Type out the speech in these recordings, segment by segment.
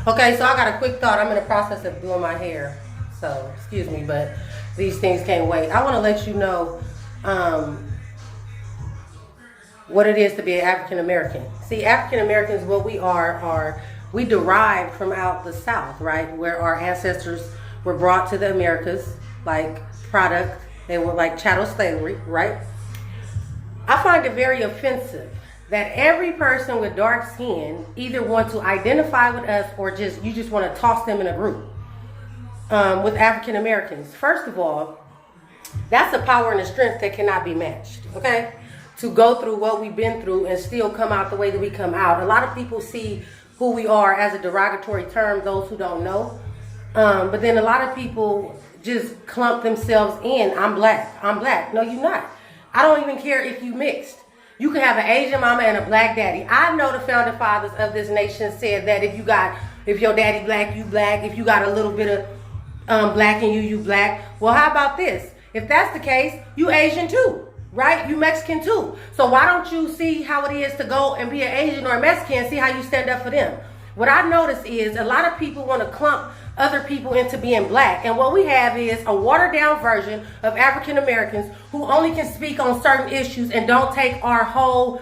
Okay, so I got a quick thought. I'm in the process of doing my hair, so excuse me, but these things can't wait. I want to let you know what it is to be an African American. See, African Americans, what we are we derived from out the South, right, where our ancestors were brought to the Americas like product. They were like chattel slavery, right? I find it very offensive that every person with dark skin either want to identify with us or you just want to toss them in a group with African Americans. First of all, that's a power and a strength that cannot be matched, okay? To go through what we've been through and still come out the way that we come out. A lot of people see who we are as a derogatory term, those who don't know. But then a lot of people just clump themselves in. I'm black. No, you're not. I don't even care if you mixed. You can have an Asian mama and a black daddy. I know the founding fathers of this nation said that if your daddy black, you black. If you got a little bit of black in you, you black. Well, how about this? If that's the case, you Asian too, right? You Mexican too. So why don't you see how it is to go and be an Asian or a Mexican and see how you stand up for them? What I notice is a lot of people want to clump other people into being black. And what we have is a watered down version of African Americans who only can speak on certain issues and don't take our whole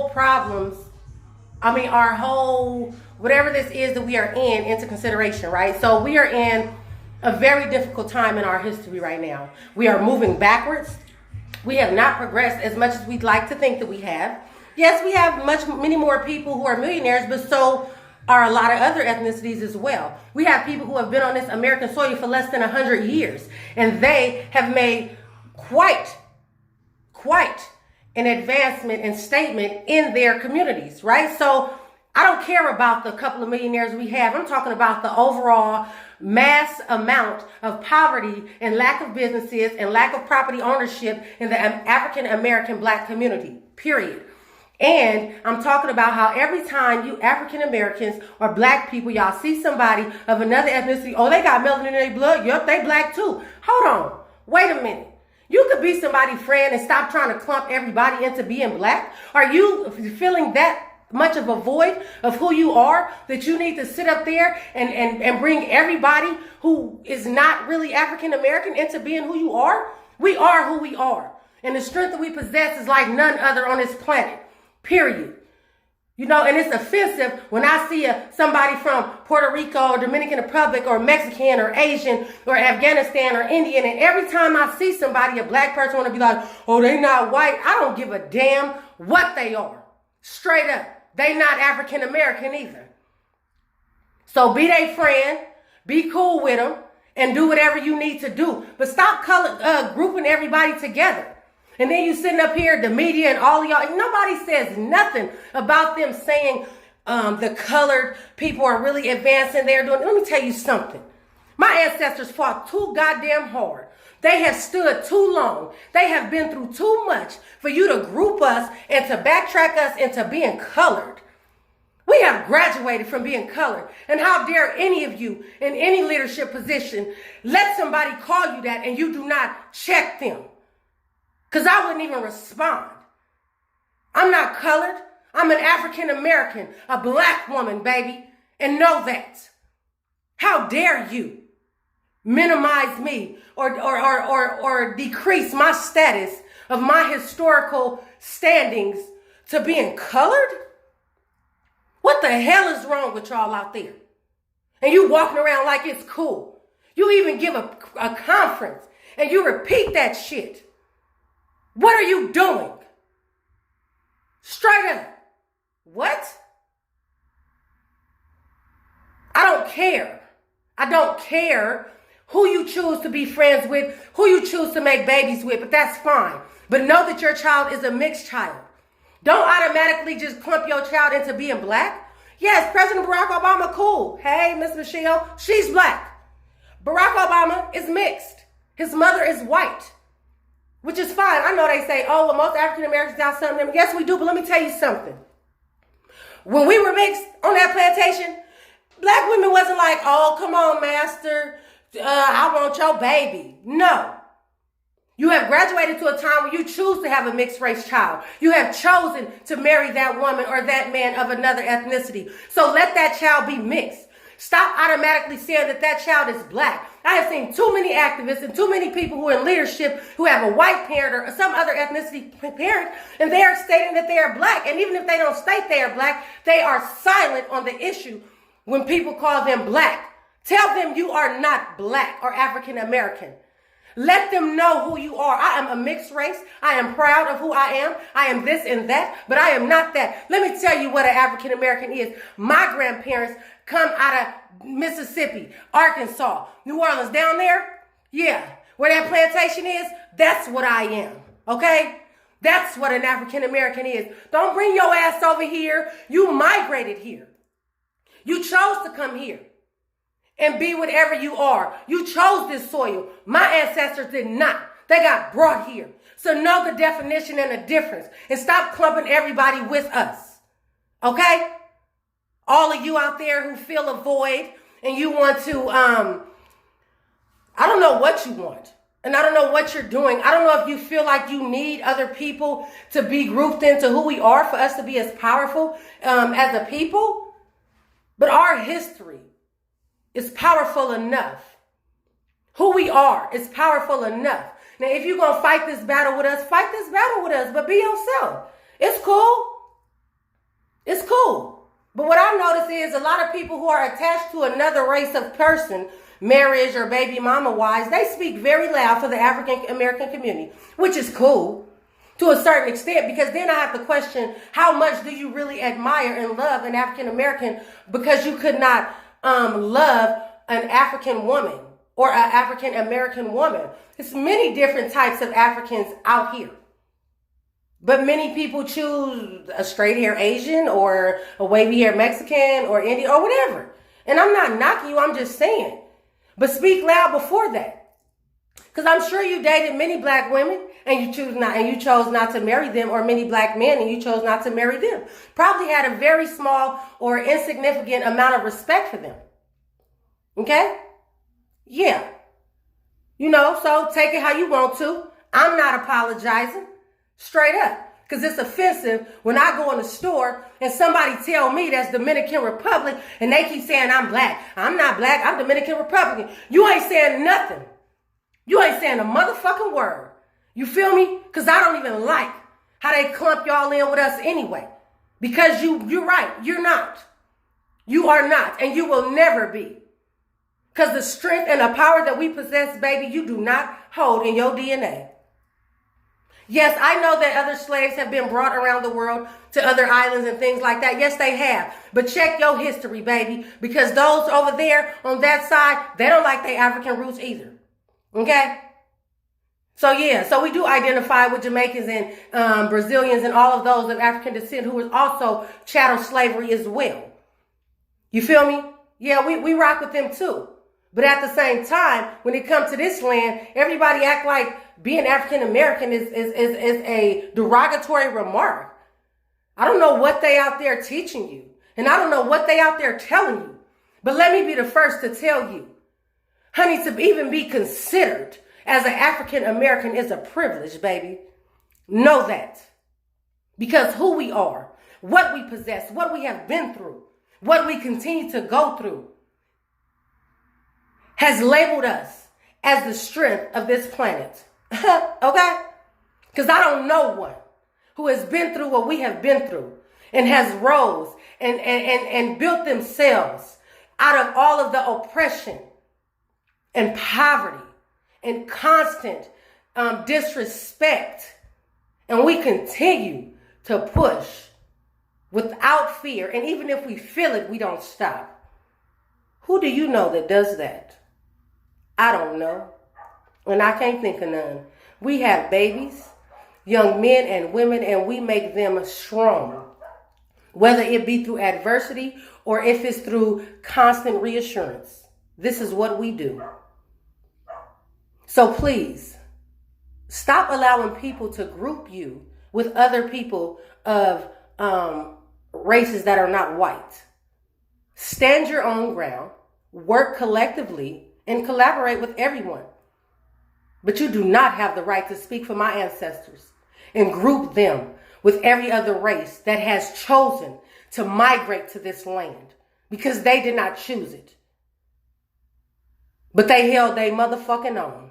problems, our whole, whatever this is that we are in, into consideration, right? So we are in a very difficult time in our history right now. We are moving backwards. We have not progressed as much as we'd like to think that we have. Yes, we have many more people who are millionaires, but so are a lot of other ethnicities as well. We have people who have been on this American soil for less than 100 years, and they have made quite an advancement and statement in their communities, right? So I don't care about the couple of millionaires we have. I'm talking about the overall mass amount of poverty and lack of businesses and lack of property ownership in the African American black community, period. And I'm talking about how every time you African Americans or black people, y'all see somebody of another ethnicity, oh, they got melanin in their blood. Yup, they black too. Hold on. Wait a minute. You could be somebody's friend and stop trying to clump everybody into being black. Are you feeling that much of a void of who you are that you need to sit up there and bring everybody who is not really African American into being who you are? We are who we are. And the strength that we possess is like none other on this planet. Period. You know, and it's offensive when I see somebody from Puerto Rico or Dominican Republic or Mexican or Asian or Afghanistan or Indian, and every time I see somebody, a black person, want to be like, oh, they not white. I don't give a damn what they are. Straight up. They not African American either. So be their friend, be cool with them, and do whatever you need to do. But stop grouping everybody together. And then you sitting up here, the media and all of y'all, and nobody says nothing about them saying the colored people are really advancing. They're doing. Let me tell you something. My ancestors fought too goddamn hard. They have stood too long. They have been through too much for you to group us and to backtrack us into being colored. We have graduated from being colored. And how dare any of you in any leadership position let somebody call you that and you do not check them? Because I wouldn't even respond. I'm not colored. I'm an African American, a black woman, baby. And know that. How dare you minimize me or decrease my status of my historical standings to being colored? What the hell is wrong with y'all out there? And you walking around like it's cool. You even give a conference and you repeat that shit. What are you doing? Straight up. What? I don't care. I don't care who you choose to be friends with, who you choose to make babies with, but that's fine. But know that your child is a mixed child. Don't automatically just clump your child into being black. Yes, President Barack Obama, cool. Hey, Miss Michelle, she's black. Barack Obama is mixed. His mother is white. Which is fine. I know they say, oh, well, most African Americans got something. Yes, we do, but let me tell you something. When we were mixed on that plantation, black women wasn't like, oh, come on, master. I want your baby. No. You have graduated to a time where you choose to have a mixed race child. You have chosen to marry that woman or that man of another ethnicity. So let that child be mixed. Stop automatically saying that that child is black. I have seen too many activists and too many people who are in leadership who have a white parent or some other ethnicity parent, and they are stating that they are black. And even if they don't state they are black, they are silent on the issue when people call them black. Tell them you are not black or African American. Let them know who you are. I am a mixed race. I am proud of who I am. I am this and that, but I am not that. Let me tell you what an African American is. My grandparents come out of Mississippi, Arkansas, New Orleans, down there. Yeah, where that plantation is, that's what I am. Okay? That's what an African American is. Don't bring your ass over here. You migrated here. You chose to come here and be whatever you are. You chose this soil. My ancestors did not. They got brought here. So know the definition and the difference. And stop clumping everybody with us. Okay? All of you out there who feel a void and you want to, I don't know what you want. And I don't know what you're doing. I don't know if you feel like you need other people to be grouped into who we are for us to be as powerful as a people. But our history is powerful enough. Who we are is powerful enough. Now, if you're going to fight this battle with us, fight this battle with us, but be yourself. It's cool. It's cool. But what I notice is a lot of people who are attached to another race of person, marriage or baby mama wise, they speak very loud for the African American community, which is cool to a certain extent, because then I have to question how much do you really admire and love an African American because you could not love an African woman or an African American woman. There's many different types of Africans out here. But many people choose a straight hair Asian or a wavy hair Mexican or Indian or whatever. And I'm not knocking you, I'm just saying. But speak loud before that. Because I'm sure you dated many black women and you chose not to marry them, or many black men and you chose not to marry them. Probably had a very small or insignificant amount of respect for them. Okay? Yeah. So take it how you want to. I'm not apologizing. Straight up. Because it's offensive when I go in the store and somebody tell me that's Dominican Republic and they keep saying I'm black. I'm not black. I'm Dominican Republican. You ain't saying nothing. You ain't saying a motherfucking word. You feel me? Because I don't even like how they clump y'all in with us anyway. Because you're right. You're not. You are not. And you will never be. Because the strength and the power that we possess, baby, you do not hold in your DNA. Yes, I know that other slaves have been brought around the world to other islands and things like that. Yes, they have. But check your history, baby. Because those over there on that side, they don't like their African roots either. Okay? So yeah, so we do identify with Jamaicans and Brazilians and all of those of African descent who was also chattel slavery as well. You feel me? Yeah, we rock with them too. But at the same time, when it comes to this land, everybody act like being African American is a derogatory remark. I don't know what they out there teaching you. And I don't know what they out there telling you. But let me be the first to tell you, honey, to even be considered as an African American is a privilege, baby. Know that. Because who we are, what we possess, what we have been through, what we continue to go through, has labeled us as the strength of this planet. Okay? Because I don't know one who has been through what we have been through and has rose and built themselves out of all of the oppression and poverty and constant disrespect. And we continue to push without fear. And even if we feel it, we don't stop. Who do you know that does that? I don't know. And I can't think of none. We have babies, young men and women, and we make them strong. Whether it be through adversity or if it's through constant reassurance. This is what we do. So please, stop allowing people to group you with other people of races that are not white. Stand your own ground, work collectively, and collaborate with everyone. But you do not have the right to speak for my ancestors and group them with every other race that has chosen to migrate to this land because they did not choose it. But they held their motherfucking own.